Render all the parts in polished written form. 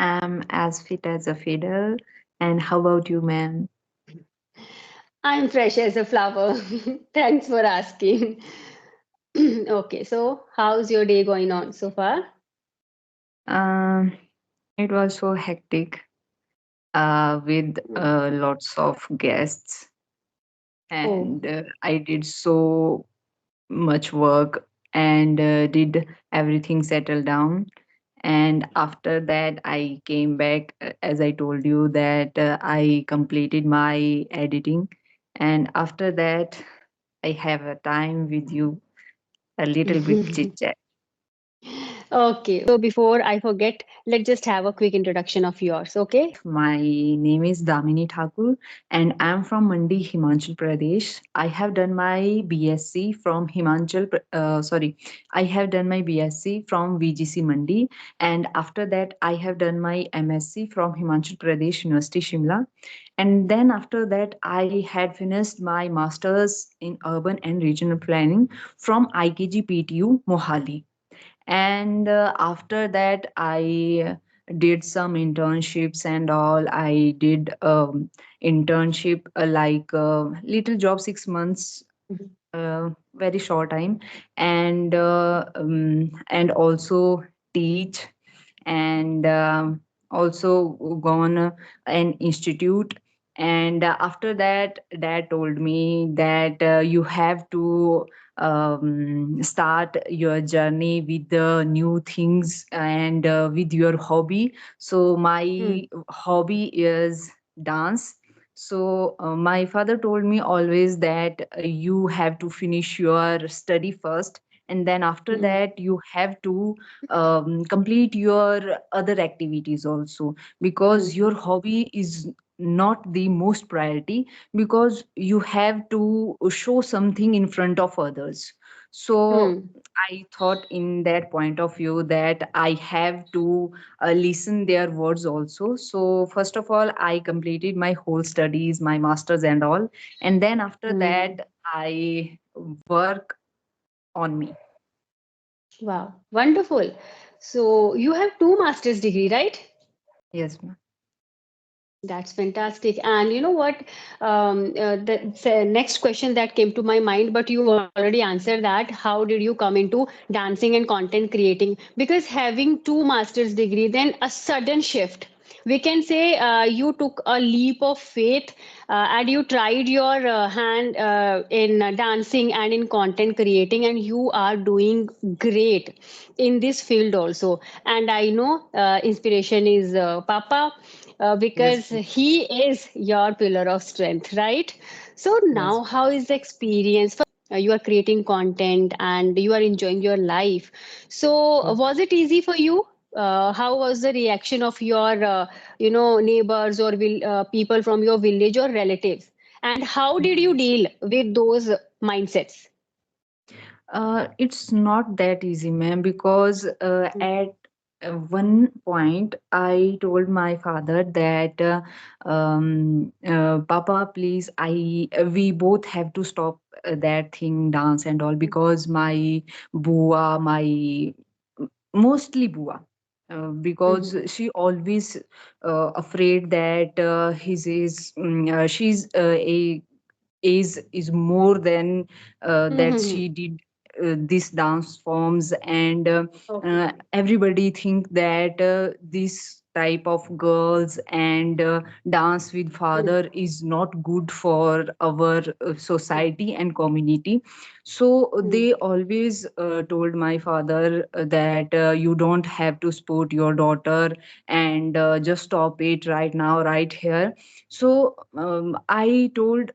I'm as fit as a fiddle. And how about you, ma'am? I'm fresh as a flower. Thanks for asking. Okay, so how's your day going on so far? Um, it was so hectic with lots of guests, Oh, and I did so much work and did everything settle down. And after that, I came back, as I told you, that I completed my editing. And after that, I have a time with you, a little bit chit chat. okay. So before I forget, let's just have a quick introduction of yours, okay? My name is Damini Thakur and I'm from Mandi, Himachal Pradesh. I have done my BSc from I have done my BSc from VGC Mandi, and after that I have done my MSc from Himachal Pradesh University Shimla, and then after that I had finished my masters in urban and regional planning from IKG PTU Mohali. And after that I did some internships and all. I did internship, like little job, 6 months, very short time, and also teach, and also gone an institute. And after that, dad told me that you have to start your journey with the new things and with your hobby. So Hmm. my hobby is dance. So my father told me always that you have to finish your study first, and then after Hmm. that you have to complete your other activities also, because Hmm. your hobby is not the most priority, because you have to show something in front of others. So Hmm. I thought in that point of view that I have to listen their words also. So first of all, I completed my whole studies, my masters and all, and then after Hmm. that I work on me. Wow, wonderful. So you have two master's degree, right? Yes, ma'am. That's fantastic. And you know what? The next question that came to my mind, but you already answered that. How did you come into dancing and content creating? Because having two master's degree, then a sudden shift. We can say you took a leap of faith and you tried your hand in dancing and in content creating, and you are doing great in this field also. And I know inspiration is Papa Yes, because ma'am. he is your pillar of strength, right? So Yes. now, how is the experience? You are creating content and you are enjoying your life. So, Yes. was it easy for you? How was the reaction of your, neighbors or people from your village or relatives? And how did you deal with those mindsets? It's not that easy, ma'am, because at one point I told my father that Papa, please, I we both have to stop that thing, dance and all, because my bua, my mostly bua, because Mhm. she always afraid that she's a is more than that she Mhm. did these dance forms, and Okay. everybody think that this type of girls and dance with father is not good for our society and community. So they Mhm. always told my father that you don't have to support your daughter, and just stop it right now, right here. So I told,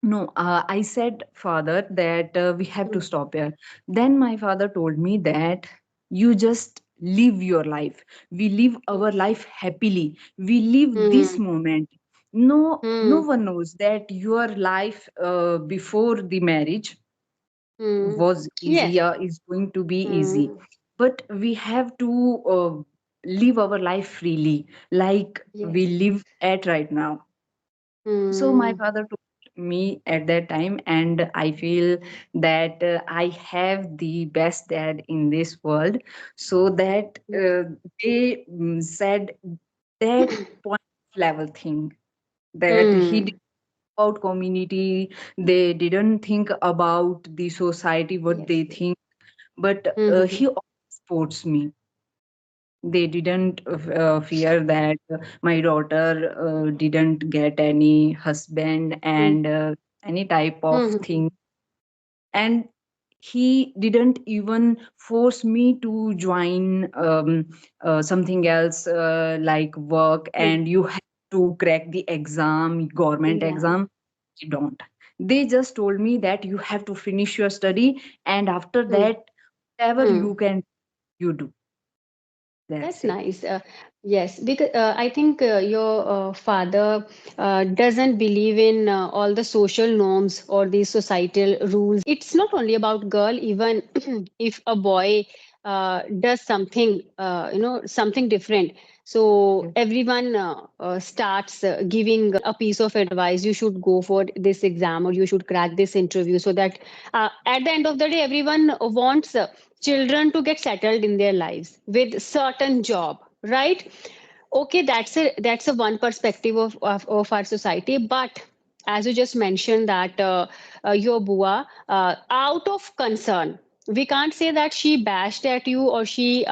no, I said, father, that we have to stop here. Then my father told me that you just live your life. We live our life happily. We live this Mhm. moment. No, no Mhm. one knows that your life before the marriage Mhm. was easy Yes. or is going to be easy. Mhm. But we have to live our life freely, like we Yes. live at right now. So my Hmm. father told me at that time, and I feel that I have the best dad in this world. So that they said that point level thing, that he Hmm. did about community, they didn't think about the society what Yes. they Yes. think, but Hmm. he always supports me. They didn't fear that my daughter didn't get any husband Hmm. and any type of Hmm. thing. And he didn't even force me to join something else like work, Hmm. and you have to crack the exam, government Yeah. exam. You don't. They just told me that you have to finish your study, and after Hmm. that, whatever Hmm. you can, you do. That's That's it. nice. Yes, because I think your father doesn't believe in all the social norms or the societal rules. It's not only about girl. Even if a boy does something, something different. So Yes. everyone starts giving a piece of advice. You should go for this exam, or you should crack this interview, so that at the end of the day, everyone wants children to get settled in their lives with certain job, right? Okay, that's a one perspective of our society. But as you just mentioned that your bua, out of concern, we can't say that she bashed at you or she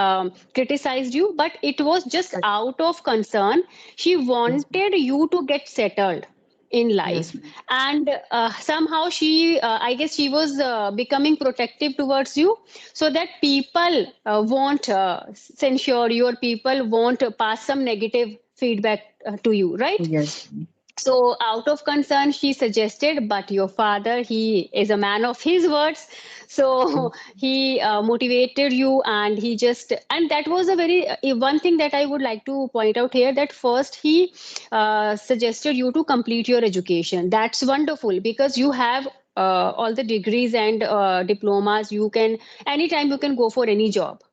criticized you, but it was just Correct. out of concern. She Yes, ma'am. wanted you to get settled in Yes, life. ma'am. And somehow she I guess she was becoming protective towards you, so that people won't censure you, or people won't pass some negative feedback to you, right? Yes, ma'am. So out of concern she suggested, but your father, he is a man of his words. So Yes, he motivated you, and he just, and that was a very one thing that I would like to point out here, that first he suggested you to complete your education. That's wonderful, because you have all the degrees and diplomas. You can, anytime you can go for any job,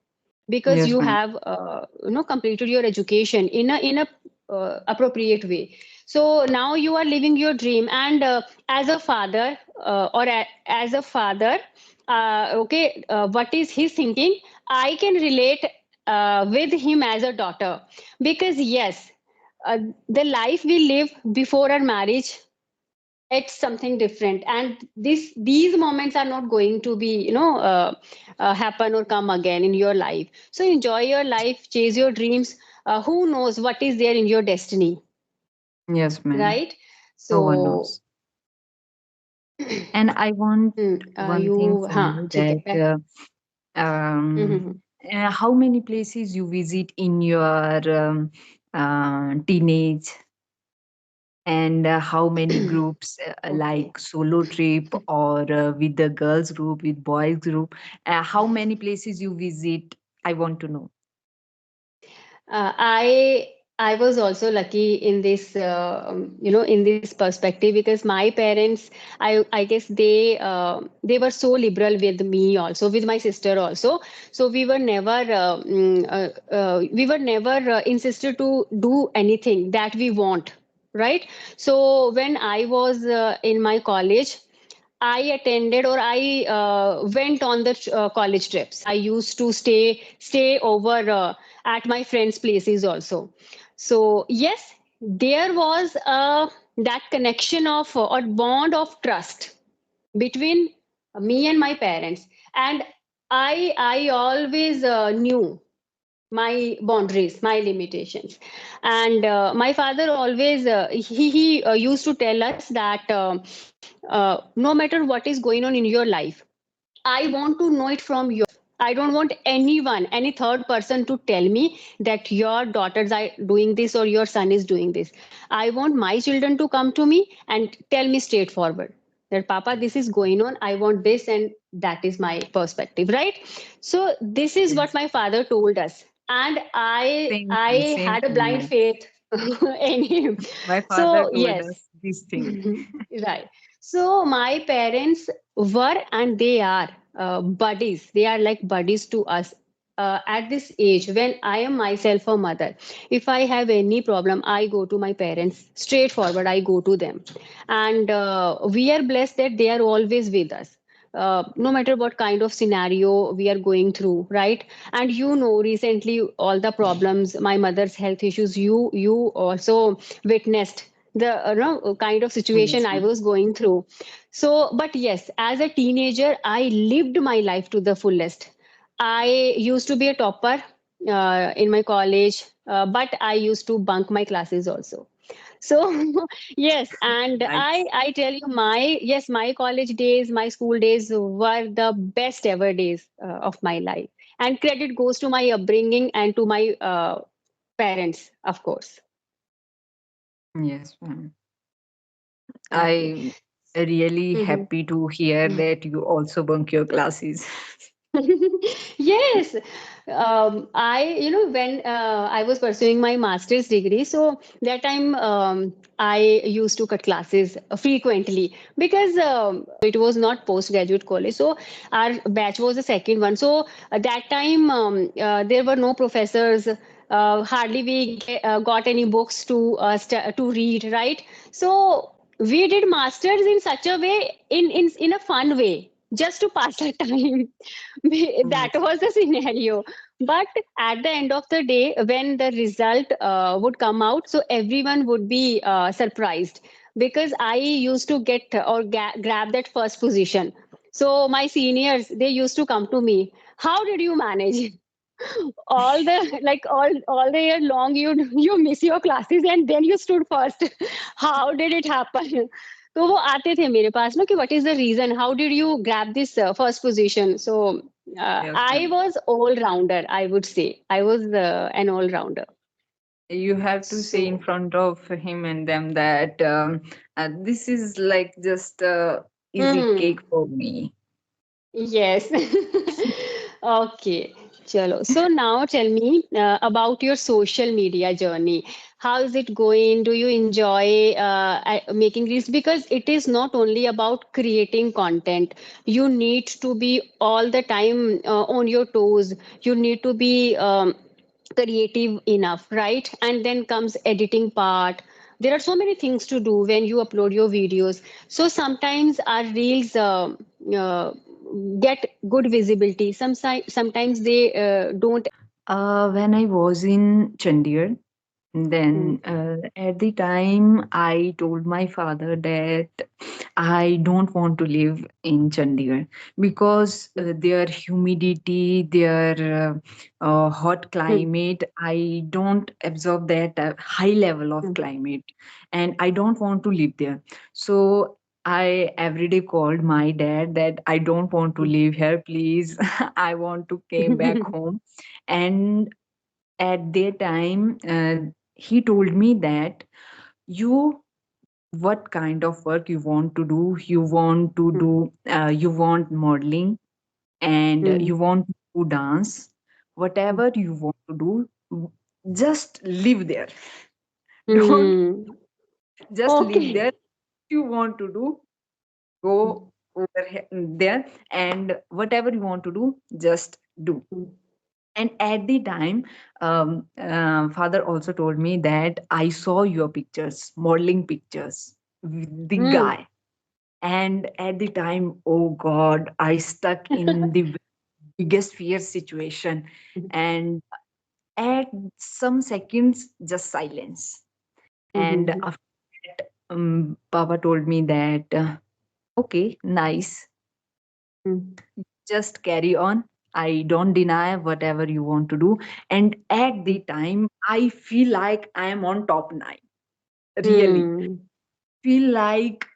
because yes, you ma'am. have completed your education in a appropriate way. So now you are living your dream. And as a father, as a father, okay, what is his thinking? I can relate with him as a daughter, because yes, the life we live before our marriage, it's something different, and these moments are not going to be happen or come again in your life. So enjoy your life, chase your dreams. Who knows what is there in your destiny, Yes, ma'am. right? No one So knows. And I want one you thing हाँ from you, ठीक है that hmm how many places you visit in your teenage, and how many groups, okay. like solo trip or with the girls group, with boys group, how many places you visit? I want to know. I was also lucky in this in this perspective, because my parents, I guess they were so liberal with me, also with my sister also. So we were never insisted to do anything that we want, right? So when I was in my college, I attended, or I went on the college trips. I used to stay over at my friends' places also. So yes, there was that connection of or bond of trust between me and my parents, and I always knew my boundaries, my limitations. And my father always he used to tell us that no matter what is going on in your life, I want to know it from your. I don't want anyone, any third person to tell me that your daughters are doing this or your son is doing this. I want my children to come to me and tell me straightforward that Papa, this is going on. I want this, and that is my perspective, right? So this is what Yes. my father told us, and Same I thing, same had a thing, blind ma'am. faith in him. My father So told yes, us this thing. right. So my parents were, and they are buddies. They are like buddies to us. at this age when I am myself a mother, if I have any problem, I go to my parents straightforward. I go to them, and we are blessed that they are always with us. No matter what kind of scenario we are going through, right? And recently all the problems, my mother's health issues, you also witnessed the kind of situation Yes, I ma'am. was going through. So, but yes, as a teenager, I lived my life to the fullest. I used to be a topper in my college, but I used to bunk my classes also. So yes, and I Nice. I tell you, my college days, my school days were the best ever days of my life, and credit goes to my upbringing and to my parents, of course. Yes, ma'am. Okay. I'm really Mhm. happy to hear that you also bunk your classes. Yes, when I was pursuing my master's degree, so that time I used to cut classes frequently because it was not postgraduate college. So our batch was the second one. So at that time, there were no professors. Hardly got any books to to read, right? So we did masters in such a way, in a fun way, just to pass the time. That Yes. was the scenario. But at the end of the day, when the result would come out, so everyone would be surprised because I used to get or grab that first position. So my seniors, they used to come to me, how did you manage? All the all the year long, you miss your classes and then you stood first. How did it happen? तो वो आते थे मेरे पास ना कि what is the reason, how did you grab this first position? So Yes, I ma'am. was all rounder, I would say. I was an all rounder. You have to say in So front of him and them that this is like just easy cake hmm. for me. Yes. Okay. Chalo. So now tell me about your social media journey. How is it going? Do you enjoy making reels? Because it is not only about creating content. You need to be all the time on your toes. You need to be creative enough, right? And then comes editing part. There are so many things to do when you upload your videos. So sometimes our reels uh, get good visibility. Sometimes they don't. When I was in Chandigarh, Mm, then at the time I told my father that I don't want to live in Chandigarh because their humidity, their hot mm, climate, I don't absorb that high level of mm, climate, and I don't want to live there. So I every day called my dad that I don't want to live here, please. I want to came back mm. home. And at that time, he told me that you what kind of work you want to do. You want to do you want modeling, and Mm, you want to dance. mm, Whatever you want to do, just live there. Don't mm. just live there. Okay. You want to do, go over there, and whatever you want to do, just do. And at the time, father also told me that I saw your pictures, modeling pictures with the Mm, guy. And at the time, oh God, I stuck in the biggest fear situation. And at some seconds, just silence. And mhm, after that, Papa told me that, okay, nice, mm, just carry on. I don't deny whatever you want to do. And at the time, I feel like I am on top nine. Really mm, feel like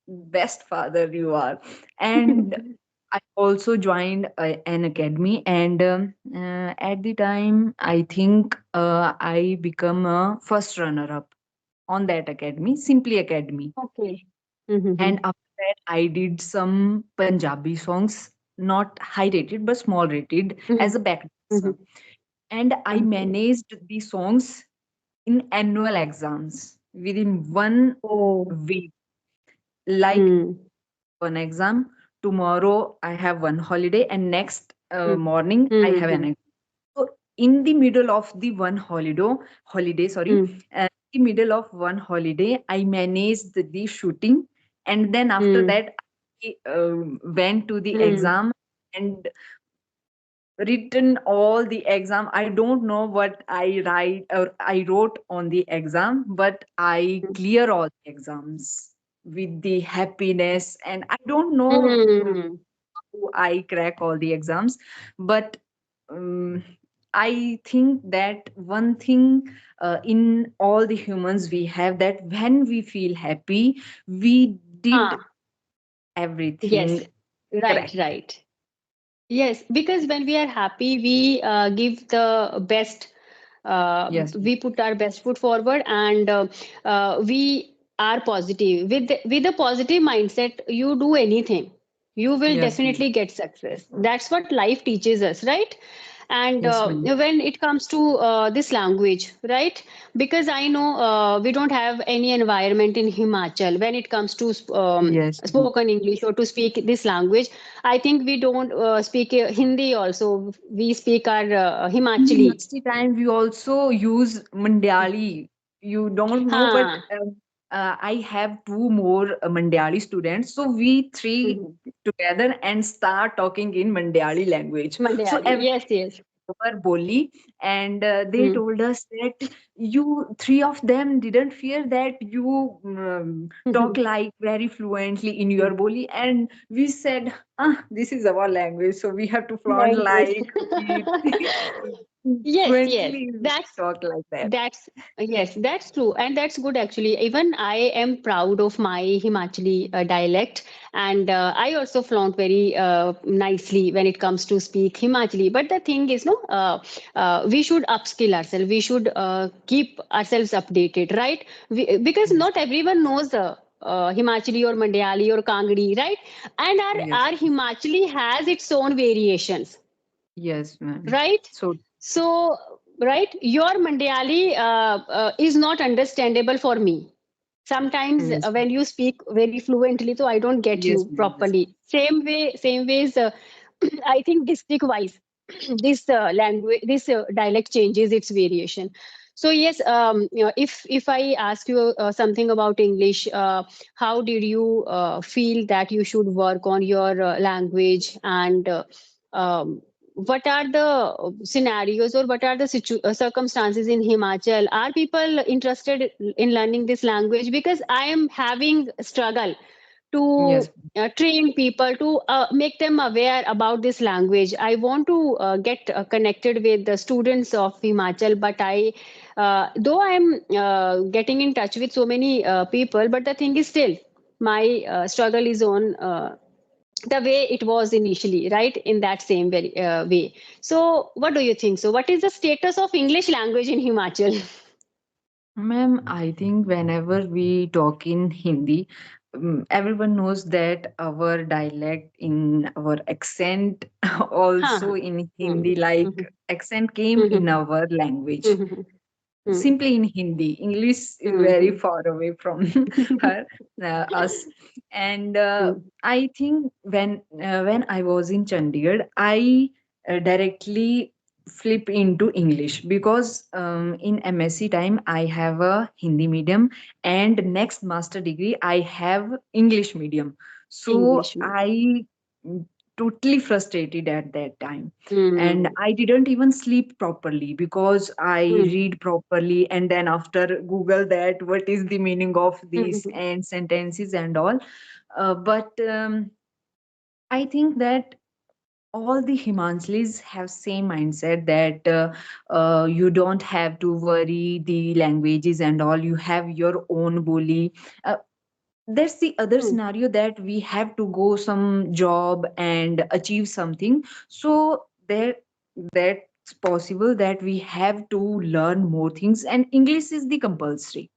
best father you are. And mm. I also joined an academy, and at the time, I think I become a first runner up on that academy, Simply Academy. Okay. Mhm, And after that, I did some Punjabi songs, not high rated but small rated as mhm, a back dancer. mhm. And I Okay. managed the songs in annual exams within one Oh. week. Like Mm, one exam, tomorrow I have one holiday, and next morning I have an Mm-hmm. exam. So in the middle of the one holiday, sorry, in the middle of one holiday, I managed the shooting, and then after Mm-hmm. that, I went to the Mm-hmm. exam and written all the exam. I don't know what I write or I wrote on the exam, but I clear all the exams with the happiness, and I don't know Mm-hmm. I crack all the exams, but um, I think that one thing in all the humans we have, that when we feel happy, we did Ah, everything yes. Right, correct. right. Yes, because when we are happy, we give the best, Yes, we put our best foot forward, and we are positive. With a positive mindset, you do anything, you will yes, ma'am. definitely get success. That's what life teaches us, right? And Yes, ma'am. when it comes to this language, right? Because I know we don't have any environment in Himachal when it comes to Yes, ma'am. spoken English or to speak this language. I think we don't speak Hindi also. We speak our In the Himachali. university time, we also use Mandali. You don't know, but Huh. I have two more Mandali students. So we three Mhm. together and start talking in Mandali language. So Malayali. Yes, yes. our Boli, and they Mm. told us that you three of them didn't fear that you talk Mhm. like very fluently in your Boli, and we said, ah, this is our language, so we have to flaunt Language. like we Yes, yes. fluently talk like that. That's yes, that's true, and that's good actually. Even I am proud of my Himachali dialect, and I also flaunt very nicely when it comes to speak Himachali. But the thing is, no, we should upskill ourselves. We should keep ourselves updated, right? Because Yes, not everyone knows the Himachali or Mandayali or Kangdi, right? And yes, our Himachali has its own variations, yes, ma'am. right? So So, right, your Mandayali is not understandable for me. Sometimes yes, when you speak very fluently, so I don't get yes, you ma'am. Yes, properly. Same ways. I think district wise, this language, this dialect changes its variation. So yes, if I ask you something about English, how did you feel that you should work on your language, and um, what are the scenarios, or what are the circumstances in Himachal? Are people interested in learning this language? Because I am having struggle to yes, train people, to make them aware about this language. I want to get connected with the students of Himachal, but I, though I am getting in touch with so many people, but the thing is still my struggle is on the way it was initially, right? In that same very way. So, what do you think? So, what is the status of English language in Himachal? ma'am, I think whenever we talk in Hindi, everyone knows that our dialect, in our accent, also Huh. in Hmm. Hindi, like Mhm. accent came in Mhm. our language. Mhm. Simply in Hindi. English is very Mhm. far away from her, us. And Mhm. I think when I was in Chandigarh, I directly flip into English because in MSc time I have a Hindi medium, and next master degree I have English medium. So English medium. I totally frustrated at that time, and Mm. I didn't even sleep properly because I Mm. read properly, and then after Google that what is the meaning of these Mhm. and sentences and all. But I think that all the Himanchalis have same mindset that you don't have to worry the languages and all. You have your own boli. That's the other Mm. scenario, that we have to go some job and achieve something. So there, that's possible that we have to learn more things, and English is the compulsory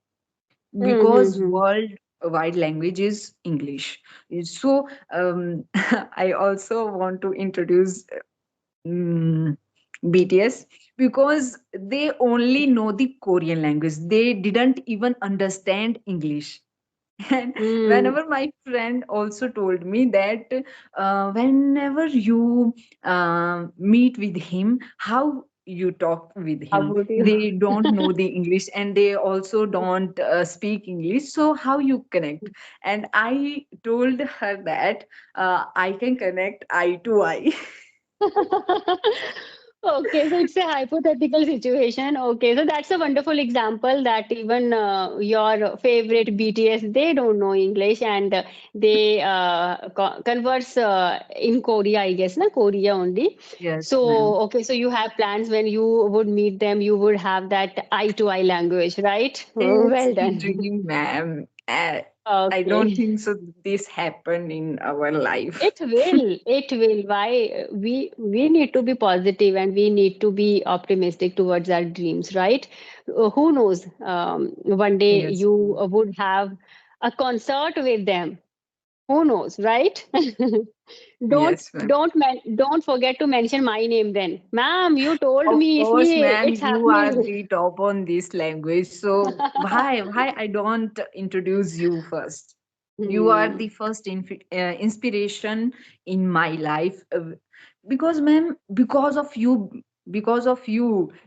because Mhm. world wide language is English. So I also want to introduce um, BTS, because they only know the Korean language, they didn't even understand English. And Mm. whenever my friend also told me that whenever you meet with him, how you talk with How him, would you? they don't know the English and they also don't speak English, so how you connect? And I told her that I can connect eye to eye. Okay, so it's a hypothetical situation. Okay, so that's a wonderful example that even your favorite BTS, they don't know English and they converse in Korea, I guess, na Korea only. Yes, So, ma'am. okay, so you have plans when you would meet them, you would have that eye to eye language, right? Oh, It's well the done. dream, ma'am. I don't Okay. think so this happened in our life. It will. It will. Why we need to be positive and we need to be optimistic towards our dreams, right? Who knows? One day Yes, you ma'am. would have a concert with them. Who knows, right? don't Yes, ma'am. don't forget to mention my name then, ma'am. You told Of me, course, see, ma'am, it's you are happening. the top on this language. So why I don't introduce you first? You are Hmm. the first inspiration in my life. Because, ma'am, because of you,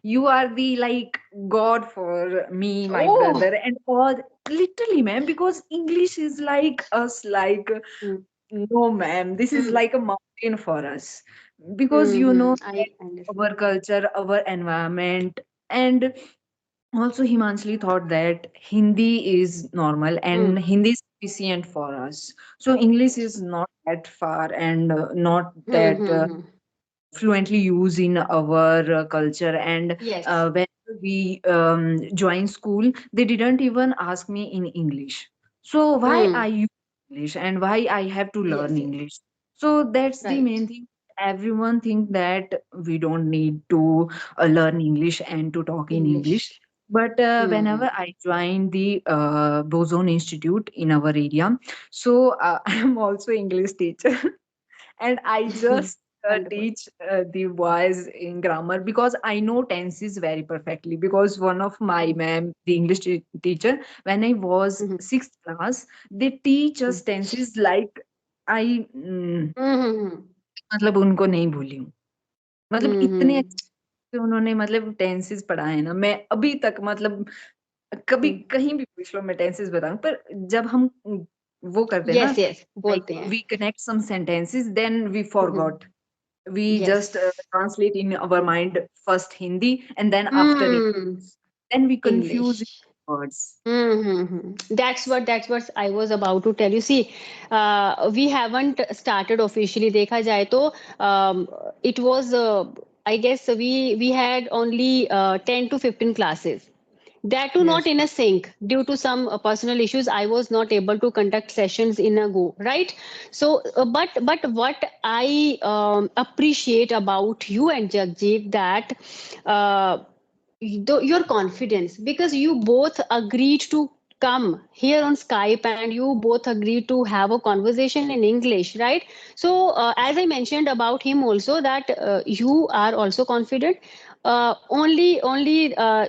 you are the like God for me, my Oh. brother, and all. Literally, ma'am, because English is like us, like Hmm. no, ma'am, this is Hmm. like a mountain for us because you Hmm. know I understand. our culture, our environment, and also Himanshali thought that Hindi is normal Hmm. and Hindi is sufficient for us. So English is not that far and not Hmm. that Hmm. Hmm. fluently used in our culture. And Yes. when we joined school, they didn't even ask me in English. So why Hmm. I use English and why I have to learn Yes, yes. English? So that's the Right. main thing. Everyone think that we don't need to learn English and to talk in English. English. But Hmm. whenever I joined the Bozone Institute in our area, so I am also English teacher. And I just Wonderful. teach the boys in grammar because I know tenses very perfectly. Because one of my Hmm. ma'am, the English teacher, when I was Hmm. sixth class, they teach us tenses like I Hmm. मतलब उनको नहीं भूली हूँ मतलब इतने Hmm. अच्छे से उन्होंने मतलब टेंसेस पढ़ाए ना मैं अभी तक मतलब कभी Hmm. कहीं भी पूछ लो मैं टेंसेस बताऊं पर जब हम वो करते हैं ना Yes, yes. like बोलते हैं. we connect some sentences then we Hmm. forgot we just Yes. translate in our mind first Hindi and then after it Hmm. then we confuse English. words. That's what I was about to tell you. See, we haven't started officially. देखा जाए तो it was I guess we had only 10 to 15 classes. That too not Yes, in a sync due to some personal issues. I was not able to conduct sessions in a go, right? So, but what I appreciate about you and Jagjeev that. Uh, your confidence because you both agreed to come here on Skype and you both agreed to have a conversation in English, right? So, as I mentioned about him also, that you are also confident. Only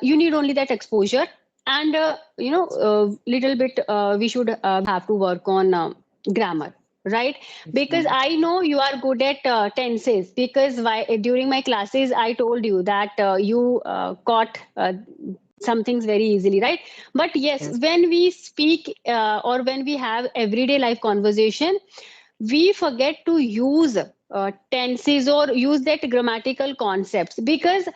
you need only that exposure, and little bit we should have to work on grammar, right? yes, Because ma'am. I know you are good at tenses because during my classes I told you that you caught some things very easily, right? But yes, Yes, when we speak or when we have everyday life conversation, we forget to use tenses or use that grammatical concepts because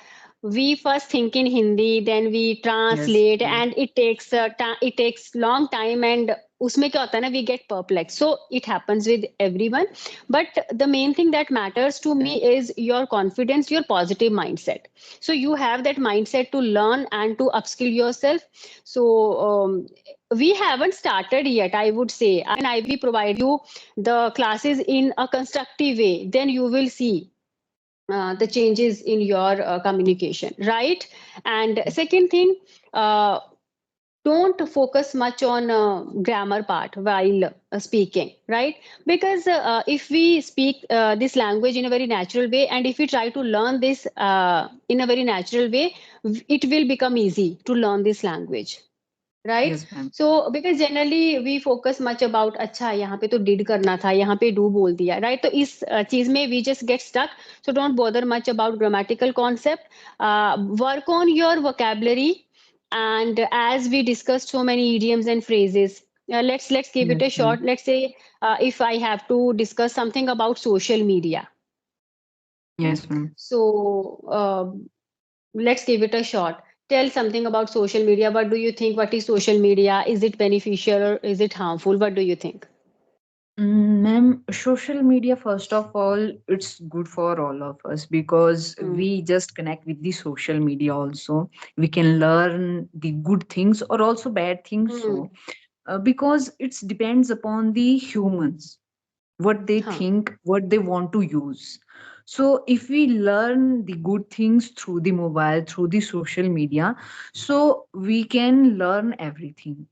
we first think in Hindi, then we yes, translate, ma'am. and it takes long time, and उसमें क्या होता है ना, we get perplexed. So it happens with everyone. But the main thing that matters to me is your confidence, your positive mindset. So you have that mindset to learn and to upskill yourself. So we haven't started yet, I would say. When I will provide you the classes in a constructive way, then you will see the changes in your communication, right? And second thing, uh, don't focus much on grammar part while speaking, right? Because if we speak this language in a very natural way, and if we try to learn this in a very natural way, it will become easy to learn this language. Right. Yes, ma'am. So because generally we focus much about अच्छा यहाँ पे तो did करना था, यहाँ पे do बोल दिया, राइट. तो इस चीज में we just get stuck. So don't bother much about grammatical concept. Work on your vocabulary. And as we discussed so many idioms and phrases, let's give it Yes, a ma'am. shot. Let's say if I have to discuss something about social media. Yeah. Yes, ma'am. So let's give it a shot. Tell something about social media. What do you think? What is social media? Is it beneficial or is it harmful? What do you think? Ma'am, social media, first of all, it's good for all of us because Mm, we just connect with the social media also. We can learn the good things or also bad things. mm, So, because it depends upon the humans, what they huh, think, what they want to use. So, if we learn the good things through the mobile, through the social media, so we can learn everything.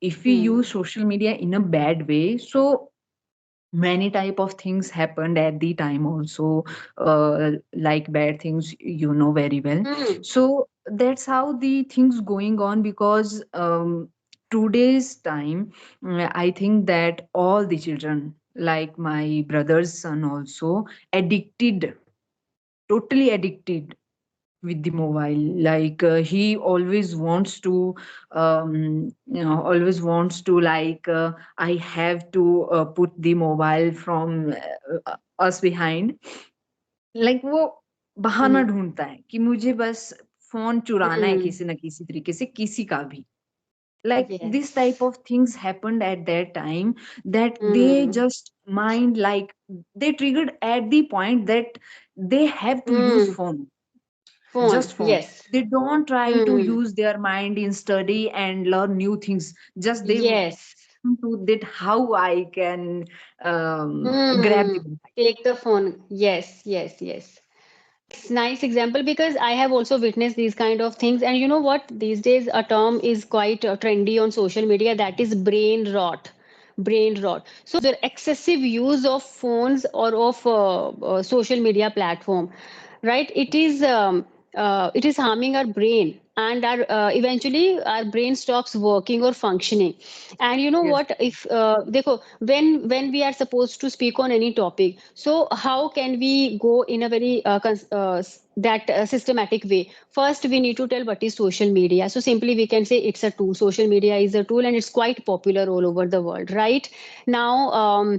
If we mm, use social media in a bad way, so many type of things happened at the time also, like bad things, you know very well. mm, So that's how the things going on, because today's time, I think that all the children, like my brother's son also, addicted, totally addicted with the mobile. Like he always wants to, always wants to, like I have to put the mobile from us behind. like वो बहाना mm, ढूंढता है कि मुझे बस phone चुराना है mm. किसी ना किसी तरीके से, किसी का भी. Like this type Yes. of things happened at that time, that they Mm, just mind, like they triggered at the point that they have to use mm. phone, Phone. just phone. Yes. They don't try to Mm. use their mind in study and learn new things. Just they Yes. to that how I can grab the Mm. mobile. Take the phone. Yes, yes, yes. Nice example because I have also witnessed these kind of things. And you know what? These days, a term is quite trendy on social media, that is brain rot. Brain rot. So the excessive use of phones or of social media platform, right? It is harming our brain, and our eventually our brain stops working or functioning. And you know Yes. what? If देखो, when we are supposed to speak on any topic, so how can we go in a very that systematic way? First, we need to tell what is social media. So simply we can say it's a tool. Social media is a tool, and it's quite popular all over the world, right? Now,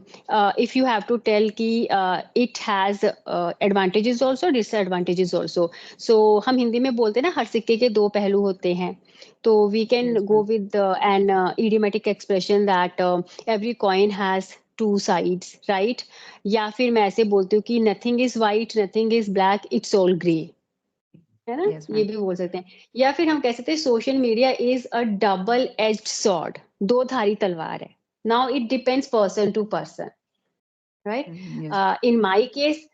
if you have to tell कि it has advantages also, disadvantages also. So हम हिंदी में बोलते हैं ना, हर सिक्के के दो पहलू होते हैं. So we can Yes, go ma'am. with an idiomatic expression that every coin has two sides, right? या फिर मैं ऐसे बोलती हूँ कि nothing is white, nothing is black, it's all grey. है ना, Yes, ये ma'am. भी बोल सकते हैं. या फिर हम कह सकते हैं social media is a double edged sword, दो धारी तलवार है. Now it depends person to person, right? Yes. In my case,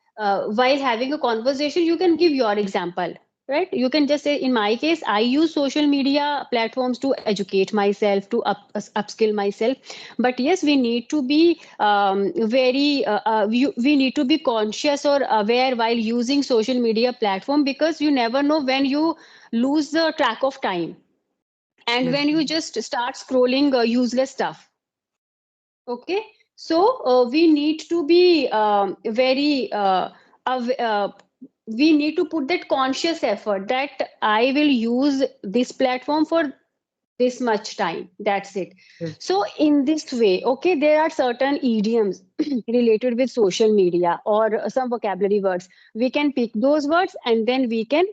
while having a conversation, you can give your example, right? You can just say, in my case, I use social media platforms to educate myself, to upskill myself. But yes, we need to be we need to be conscious or aware while using social media platform, because you never know when you lose the track of time, and Yes, when you ma'am. just start scrolling useless stuff. Okay, so we need to be very we need to put that conscious effort that I will use this platform for this much time. That's it. Yes. So in this way, okay, there are certain idioms related with social media or some vocabulary words. We can pick those words and then we can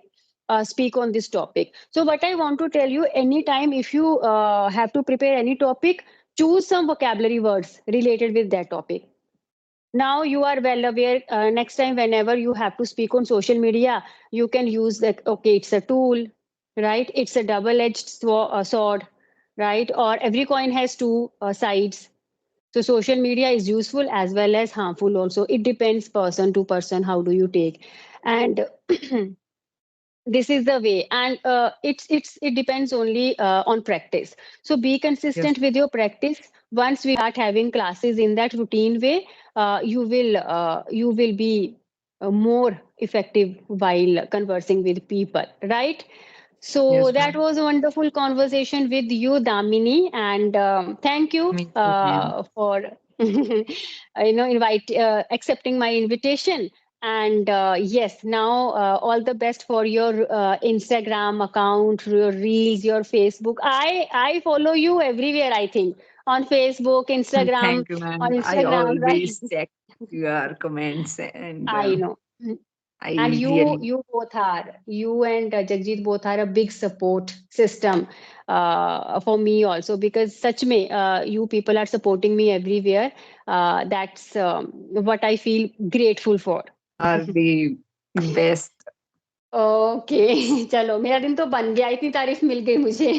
speak on this topic. So what I want to tell you, anytime if you have to prepare any topic, choose some vocabulary words related with that topic. Now you are well aware. Next time, whenever you have to speak on social media, you can use that. Okay, it's a tool, right? It's a double-edged sword, right? Or every coin has two sides. So social media is useful as well as harmful. Also, it depends person to person. How do you take? And this is the way, and it depends only on practice. So be Yes. consistent with your practice. Once we start having classes in that routine way, you will be more effective while conversing with people, right? So Yes, that ma'am. was a wonderful conversation with you, Damini, and thank you Me too, ma'am. for invite accepting my invitation. And yes, now all the best for your Instagram account, your reels, your Facebook. I follow you everywhere. I think on Facebook, Instagram, Thank you, on ma'am. I Instagram, right? always check your comments, and I know. And I you really you both are, you and Jagjit both are a big support system for me also, because such may you people are supporting me everywhere. That's what I feel grateful for. are the best. Okay चलो, मेरा दिन तो बन गया, इतनी तारीफ मिल गई मुझे